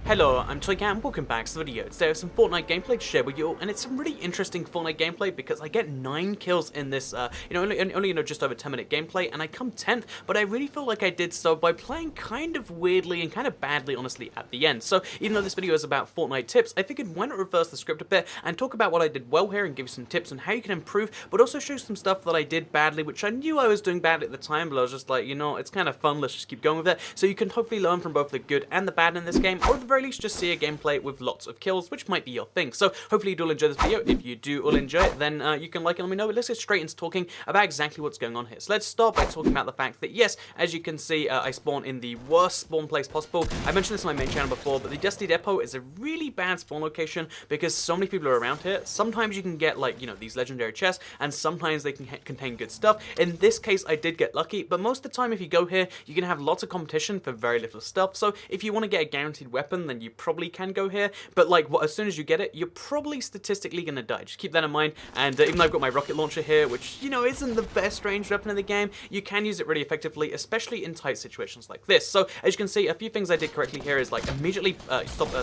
Hello, I'm Toycat and welcome back to the video. Today I have some Fortnite gameplay to share with you all, and it's some really interesting Fortnite gameplay because I get 9 kills in this, only just over 10-minute gameplay, and I come 10th, but I really feel like I did so by playing kind of weirdly and kind of badly, honestly, at the end. So even though this video is about Fortnite tips, I figured why not reverse the script a bit and talk about what I did well here and give you some tips on how you can improve, but also show some stuff that I did badly, which I knew I was doing badly at the time, but I was just like, it's kind of fun, let's just keep going with it. So you can hopefully learn from both the good and the bad in this game, or at the very least just see a gameplay with lots of kills, which might be your thing. So hopefully you do all enjoy this video. If you do all enjoy it, then you can like and let me know. But let's get straight into talking about exactly what's going on here. So let's start by talking about the fact that yes, as you can see, I spawn in the worst spawn place possible. I mentioned this on my main channel before, but the Dusty Depot is a really bad spawn location because so many people are around here. Sometimes you can get these legendary chests, and sometimes they can contain good stuff. In this case, I did get lucky, but most of the time if you go here, you're gonna have lots of competition for very little stuff. So if you want to get a guaranteed weapon, then you probably can go here, but as soon as you get it, you're probably statistically gonna die. Just keep that in mind. And even though I've got my rocket launcher here, which isn't the best ranged weapon in the game, you can use it really effectively, especially in tight situations like this. So as you can see, a few things I did correctly here is immediately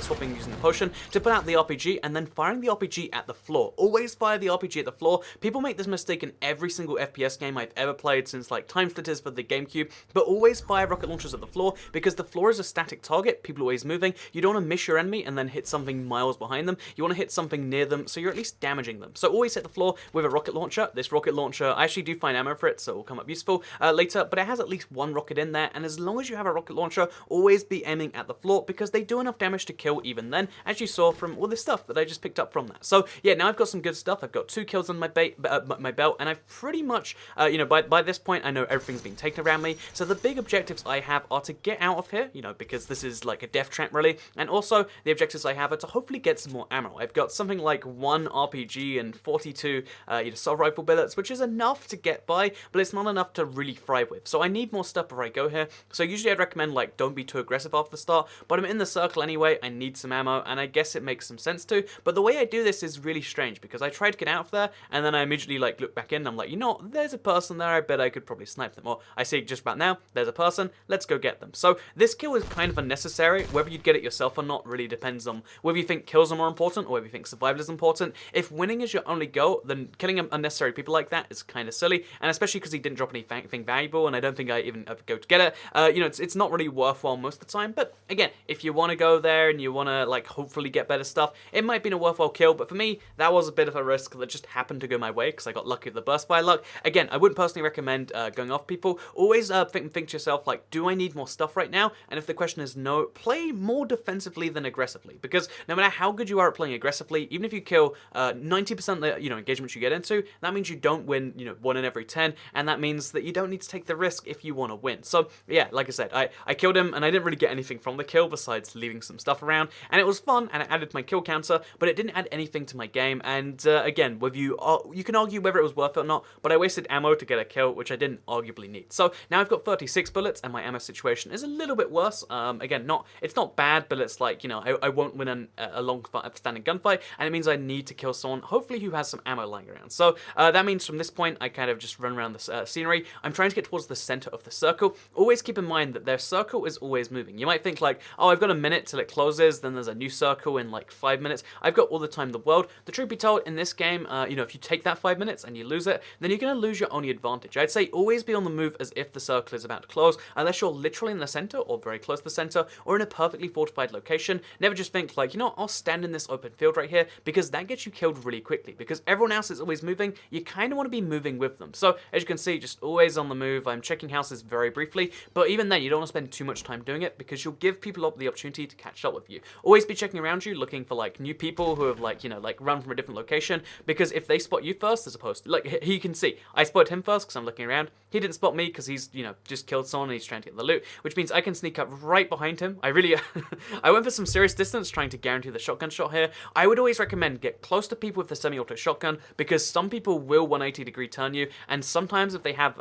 swapping using the potion to put out the RPG and then firing the RPG at the floor. Always fire the RPG at the floor. People make this mistake in every single FPS game I've ever played since Time Splitters for the GameCube, but always fire rocket launchers at the floor because the floor is a static target. People are always moving. You don't want to miss your enemy and then hit something miles behind them. You want to hit something near them, so you're at least damaging them. So always hit the floor with a rocket launcher. This rocket launcher, I actually do find ammo for it, so it will come up useful later, but it has at least one rocket in there, and as long as you have a rocket launcher, always be aiming at the floor because they do enough damage to kill even then, as you saw from all this stuff that I just picked up from that. So yeah, now I've got some good stuff. I've got 2 kills on my belt, and I've pretty much, by this point, I know everything's being taken around me, so the big objectives I have are to get out of here, because this is like a death trap really, and also the objectives I have are to hopefully get some more ammo. I've got something like 1 RPG and 42 assault rifle billets, which is enough to get by, but it's not enough to really thrive with. So I need more stuff before I go here. So usually I'd recommend don't be too aggressive after the start, but I'm in the circle anyway, I need some ammo, and I guess it makes some sense to. But the way I do this is really strange because I tried to get out of there, and then I immediately look back in, and I'm like, there's a person there, I bet I could probably snipe them. Or I see just about now, there's a person, let's go get them. So this kill is kind of unnecessary. Whether you'd get it yourself or not really depends on whether you think kills are more important or whether you think survival is important. If winning is your only goal, then killing unnecessary people like that is kind of silly, and especially because he didn't drop anything valuable, and I don't think I even ever go to get it. It's not really worthwhile most of the time, but again, if you want to go there and you want to hopefully get better stuff, it might be a worthwhile kill, but for me, that was a bit of a risk that just happened to go my way because I got lucky with the burst fire luck. Again, I wouldn't personally recommend going off people. Always think to yourself, do I need more stuff right now? And if the question is no, play more defensively than aggressively, because no matter how good you are at playing aggressively, even if you kill 90% of the engagements you get into, that means you don't win 1 in every 10, and that means that you don't need to take the risk if you want to win. So yeah, like I said, I killed him, and I didn't really get anything from the kill besides leaving some stuff around, and it was fun, and it added to my kill counter, but it didn't add anything to my game. And again, with you can argue whether it was worth it or not, but I wasted ammo to get a kill, which I didn't arguably need. So now I've got 36 bullets, and my ammo situation is a little bit worse. Again, it's not bad, but it's I won't win a long standing gunfight, and it means I need to kill someone, hopefully who has some ammo lying around. So that means from this point, I kind of just run around the scenery. I'm trying to get towards the center of the circle. Always keep in mind that their circle is always moving. You might think oh, I've got a minute till it closes, then there's a new circle in 5 minutes. I've got all the time in the world. The truth be told, in this game, if you take that 5 minutes and you lose it, then you're going to lose your only advantage. I'd say always be on the move as if the circle is about to close, unless you're literally in the center or very close to the center or in a perfectly fortified location. Never just think I'll stand in this open field right here, because that gets you killed really quickly, because everyone else is always moving. You kind of want to be moving with them. So as you can see, just always on the move. I'm checking houses very briefly, but even then you don't want to spend too much time doing it because you'll give people the opportunity to catch up with you. Always be checking around you, looking for new people who have run from a different location, because if they spot you first, as opposed to you can see I spotted him first because I'm looking around. He didn't spot me because he's just killed someone and he's trying to get the loot, which means I can sneak up right behind him. I really I went for some serious distance trying to guarantee the shotgun shot here. I would always recommend get close to people with the semi-auto shotgun, because some people will 180-degree turn you, and sometimes if they have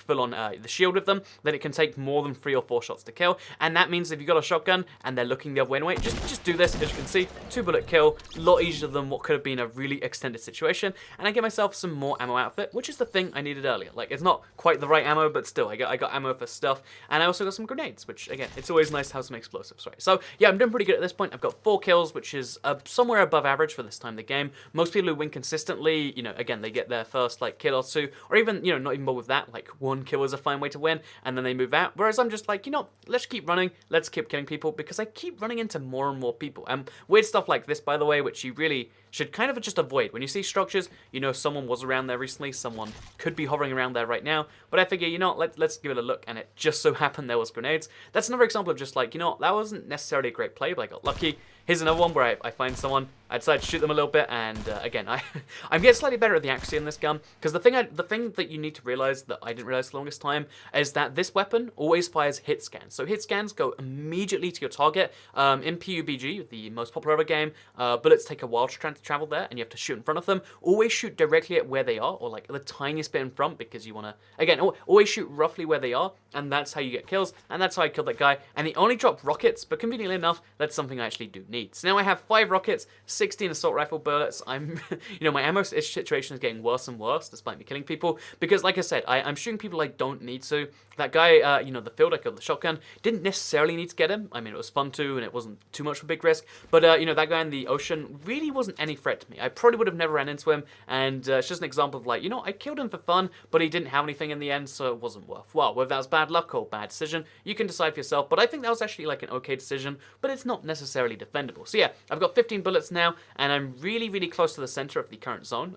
full on the shield with them, then it can take more than 3 or 4 shots to kill, and that means if you got a shotgun and they're looking the other way anyway, just do this. As you can see, 2-bullet kill, a lot easier than what could have been a really extended situation, and I get myself some more ammo outfit, which is the thing I needed earlier. It's not quite the right ammo, but still, I got ammo for stuff, and I also got some grenades, which, again, it's always nice to have some explosives, right? So So yeah, I'm doing pretty good at this point. I've got 4 kills, which is somewhere above average for this time of the game. Most people who win consistently, you know, again, they get their first like kill or 2, or even, you know, not even more with that, like 1 kill is a fine way to win, and then they move out. Whereas I'm just like, you know, let's keep running, let's keep killing people, because I keep running into more and more people. And weird stuff like this, by the way, which you really should kind of just avoid. When you see structures, you know someone was around there recently, someone could be hovering around there right now, but I figure, you know, let's give it a look, and it just so happened there was grenades. That's another example of just like, you know, that wasn't necessarily a great play, but I got lucky. Here's another one where I find someone, I decide to shoot them a little bit, and again, I'm getting slightly better at the accuracy in this gun, because the thing that you need to realize that I didn't realize for the longest time is that this weapon always fires hit scans. So hit scans go immediately to your target. In PUBG, the most popular game, bullets take a while to travel there, and you have to shoot in front of them. Always shoot directly at where they are, or like the tiniest bit in front, because you want to, again, always shoot roughly where they are, and that's how you get kills, and that's how I killed that guy. And he only dropped rockets, but conveniently enough, that's something I actually do need. So now I have 5 rockets, 16 assault rifle bullets. I'm, you know, my ammo situation is getting worse and worse, despite me killing people, because like I said, I'm shooting people I don't need to. That guy, you know, the field I killed with the shotgun, didn't necessarily need to get him. I mean, it was fun to, and it wasn't too much of a big risk, but, you know, that guy in the ocean really wasn't any threat to me. I probably would have never ran into him, and it's just an example of like, you know, I killed him for fun, but he didn't have anything in the end, so it wasn't worthwhile. Whether that was bad luck or bad decision, you can decide for yourself, but I think that was actually like an okay decision, but it's not necessarily defendable. So yeah, I've got 15 bullets now, and I'm really, really close to the center of the current zone.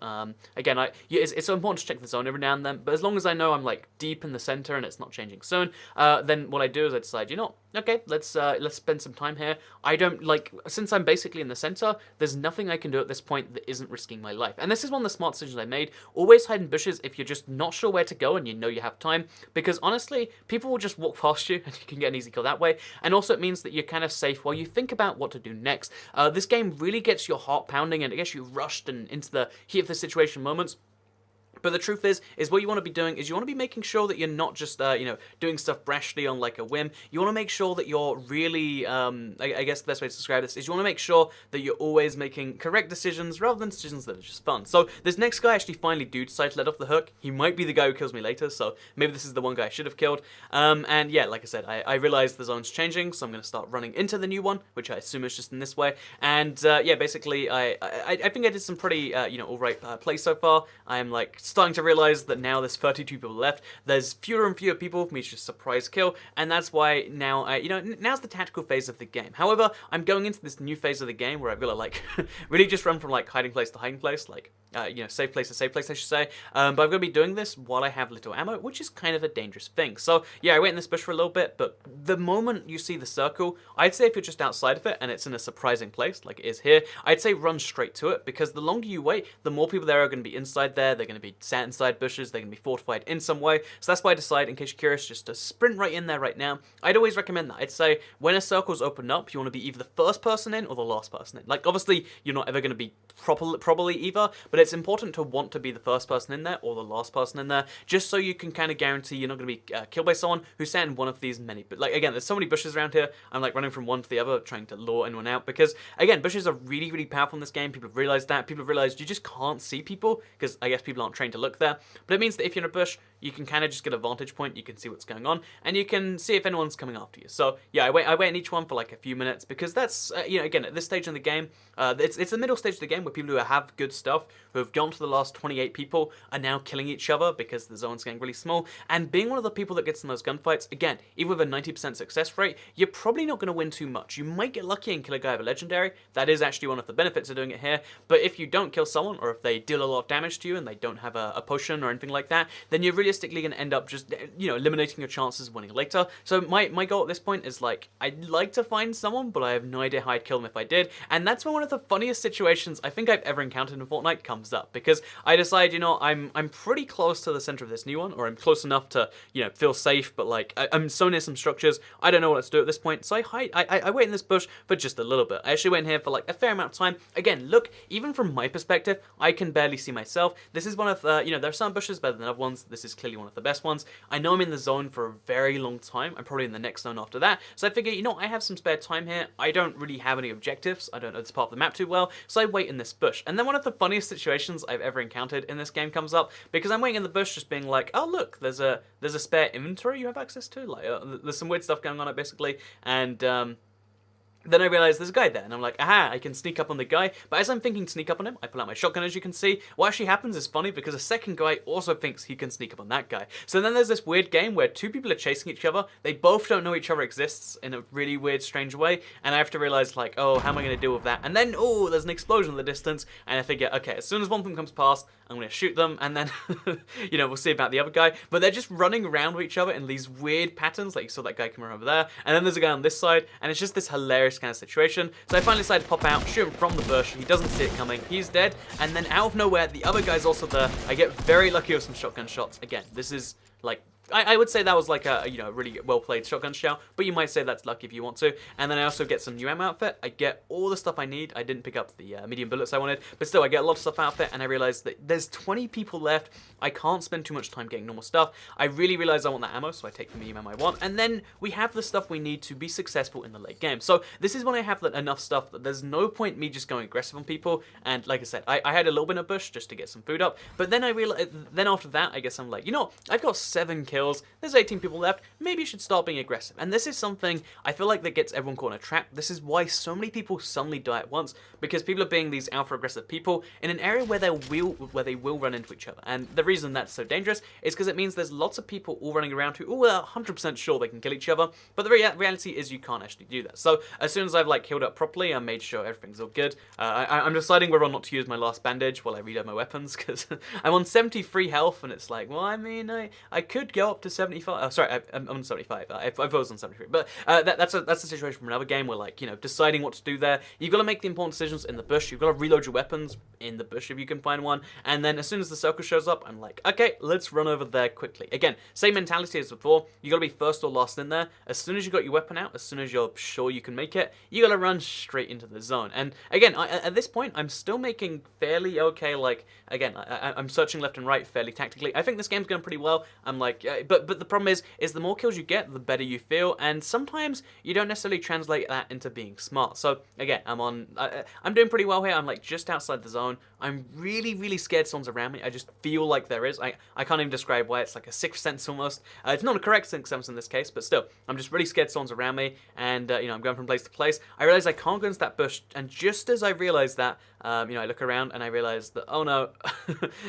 Again, it's so important to check the zone every now and then, but as long as I know I'm like deep in the center and it's not changing soon, then what I do is I decide, you know, okay, let's spend some time here. I don't like, since I'm basically in the center, there's nothing I can do at this point that isn't risking my life. And this is one of the smart decisions I made. Always hide in bushes if you're just not sure where to go and you know you have time, because honestly, people will just walk past you and you can get an easy kill that way. And also it means that you're kind of safe while you think about what to do next. This game really gets your heart pounding and it gets you rushed and into the heat of the situation moments. But the truth is what you want to be doing is you want to be making sure that you're not just, you know, doing stuff brashly on like a whim. You want to make sure that you're really, I guess the best way to describe this is you want to make sure that you're always making correct decisions rather than decisions that are just fun. So this next guy actually finally do decide to let off the hook. He might be the guy who kills me later, so maybe this is the one guy I should have killed. And yeah, like I said, I realized the zone's changing, so I'm going to start running into the new one, which I assume is just in this way. And yeah, basically, I think I did some pretty, you know, alright plays so far. I'm like starting to realize that now there's 32 people left, there's fewer and fewer people for me to just surprise kill, and that's why now, you know, now's the tactical phase of the game. However, I'm going into this new phase of the game where I've got to like really just run from like hiding place to hiding place, like you know, safe place to safe place, I should say. But I'm going to be doing this while I have little ammo, which is kind of a dangerous thing. So yeah, I wait in this bush for a little bit, but the moment you see the circle, I'd say if you're just outside of it and it's in a surprising place, like it is here, I'd say run straight to it, because the longer you wait, the more people there are going to be inside there, they're going to be sat inside bushes, they're going to be fortified in some way. So that's why I decide, in case you're curious, just to sprint right in there right now. I'd always recommend that. I'd say when a circle's open up, you want to be either the first person in or the last person in. Like, obviously, you're not ever going to be probably either, but it's important to want to be the first person in there or the last person in there, just so you can kind of guarantee you're not going to be killed by someone who's sat in one of these many. But like, again, there's so many bushes around here, I'm like running from one to the other, trying to lure anyone out, because again, bushes are really, really powerful in this game. People have realized that. People have realized you just can't see people, because I guess people aren't trained to look there. But it means that if you're in a bush, you can kind of just get a vantage point, you can see what's going on, and you can see if anyone's coming after you. So yeah, I wait in each one for like a few minutes, because that's, you know, again, at this stage in the game, it's the middle stage of the game where people who have good stuff, who have gone to the last 28 people, are now killing each other because the zone's getting really small, and being one of the people that gets in those gunfights, again, even with a 90% success rate, you're probably not going to win too much. You might get lucky and kill a guy with a legendary, that is actually one of the benefits of doing it here, but if you don't kill someone, or if they deal a lot of damage to you and they don't have a potion or anything like that, then you're realistically going to end up just, you know, eliminating your chances of winning later. So my goal at this point is like, I'd like to find someone, but I have no idea how I'd kill them if I did, and that's when one of the funniest situations I think I've ever encountered in Fortnite comes up, because I decide, you know, I'm pretty close to the center of this new one, or I'm close enough to, you know, feel safe, but like, I'm so near some structures, I don't know what to do at this point, so I hide, I wait in this bush for just a little bit. I actually wait in here for like a fair amount of time. Again, look, even from my perspective, I can barely see myself. This is one of, you know, there are some bushes better than other ones, this is clearly one of the best ones. I know I'm in the zone for a very long time, I'm probably in the next zone after that, so I figure, you know, I have some spare time here, I don't really have any objectives, I don't know this part of the map too well, so I wait in this bush. And then one of the funniest situations I've ever encountered in this game comes up, because I'm waiting in the bush just being like, oh look, there's a spare inventory you have access to, like, there's some weird stuff going on basically, and Then I realize there's a guy there, and I'm like, aha, I can sneak up on the guy. But as I'm thinking to sneak up on him, I pull out my shotgun, as you can see. What actually happens is funny, because a second guy also thinks he can sneak up on that guy. So then there's this weird game where two people are chasing each other. They both don't know each other exists in a really weird, strange way. And I have to realize, like, oh, how am I going to deal with that? And then, oh, there's an explosion in the distance. And I figure, okay, as soon as one of them comes past, I'm going to shoot them. And then, you know, we'll see about the other guy. But they're just running around with each other in these weird patterns. Like, you saw that guy come over there. And then there's a guy on this side. And it's just this hilarious kind of situation. So I finally decide to pop out, shoot him from the bush. He doesn't see it coming. He's dead. And then out of nowhere, the other guy's also there. I get very lucky with some shotgun shots. Again, this is like... I would say that was like a, you know, really well-played shotgun shell, but you might say that's lucky if you want to. And then I also get some new ammo outfit. I get all the stuff I need. I didn't pick up the medium bullets I wanted, but still I get a lot of stuff outfit, and I realize that there's 20 people left. I can't spend too much time getting normal stuff. I really realize I want that ammo, so I take the medium ammo I want, and then we have the stuff we need to be successful in the late game. So this is when I have enough stuff that there's no point me just going aggressive on people. And like I said, I had a little bit of bush just to get some food up, but then I realized, then after that, I guess I'm like, you know, I've got 7 kills. There's 18 people left, maybe you should start being aggressive. And this is something I feel like that gets everyone caught in a trap. This is why so many people suddenly die at once, because people are being these alpha aggressive people in an area where they will run into each other. And the reason that's so dangerous is because it means there's lots of people all running around who are 100% sure they can kill each other, but the reality is you can't actually do that. So as soon as I've like healed up properly, I made sure everything's all good. I'm deciding whether or not to use my last bandage while I reload my weapons, because I'm on 73 health, and it's like, well, I mean, I could go up to 75. Oh, sorry, I'm on 75. I was on 73. But that's a situation from another game where, like, you know, deciding what to do there. You've got to make the important decisions in the bush. You've got to reload your weapons in the bush if you can find one. And then as soon as the circle shows up, I'm like, okay, let's run over there quickly. Again, same mentality as before. You got to be first or last in there. As soon as you got your weapon out, as soon as you're sure you can make it, you got to run straight into the zone. And again, at this point, I'm still making fairly okay. Like, again, I'm searching left and right fairly tactically. I think this game's going pretty well. I'm like, but the problem is the more kills you get, the better you feel, and sometimes you don't necessarily translate that into being smart. So again, I'm doing pretty well here. I'm like just outside the zone. I'm really, really scared someone's around me. I just feel like there is. I can't even describe why. It's like a sixth sense almost. It's not a correct sixth sense in this case, but still, I'm just really scared someone's around me, and you know, I'm going from place to place. I realize I can't go into that bush, and just as I realize that, you know, I look around and I realize that, oh no,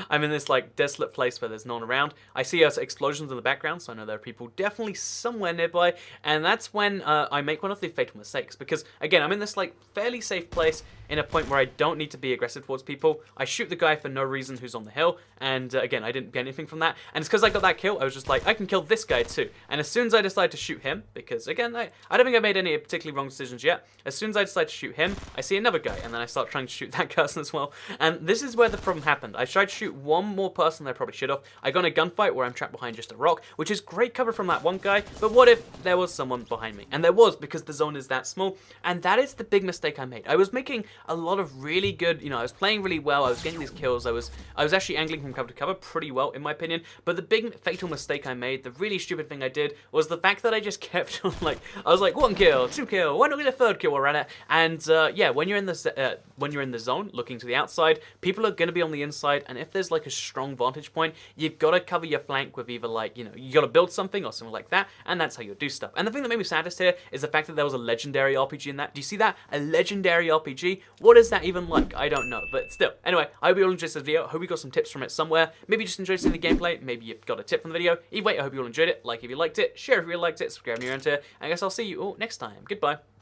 I'm in this like desolate place where there's no one around. I see explosions in the background, so I know there are people definitely somewhere nearby, and that's when I make one of the fatal mistakes, because again, I'm in this like fairly safe place in a point where I don't need to be aggressive towards people. I shoot the guy for no reason who's on the hill, and again, I didn't get anything from that, and it's because I got that kill, I was just like, I can kill this guy too. And as soon as I decide to shoot him, because again, I don't think I made any particularly wrong decisions yet, as soon as I decide to shoot him, I see another guy, and then I start trying to shoot that person as well. And this is where the problem happened. I tried to shoot one more person than I probably should have. I got in a gunfight where I'm trapped behind just a rock, which is great cover from that one guy, but what if there was someone behind me? And there was, because the zone is that small, and that is the big mistake I made. I was making a lot of really good, you know, I was playing really well, I was getting these kills, I was actually angling from cover to cover pretty well, in my opinion, but the big fatal mistake I made, the really stupid thing I did, was the fact that I just kept on, like, I was like, 1 kill, 2 kill, why not get a 3rd kill around it? And yeah, when you're in the zone, looking to the outside, people are going to be on the inside, and if there's like a strong vantage point, you've got to cover your flank with either, like, you know, you got to build something or something like that, and that's how you'll do stuff. And the thing that made me saddest here is the fact that there was a legendary RPG in that. Do you see that? A legendary RPG? What is that even like? I don't know, but still. Anyway, I hope you all enjoyed this video. I hope you got some tips from it somewhere. Maybe you just enjoyed seeing the gameplay. Maybe you've got a tip from the video. Either way, I hope you all enjoyed it. Like if you liked it, share if you liked it, subscribe if you're into it, and I guess I'll see you all next time. Goodbye.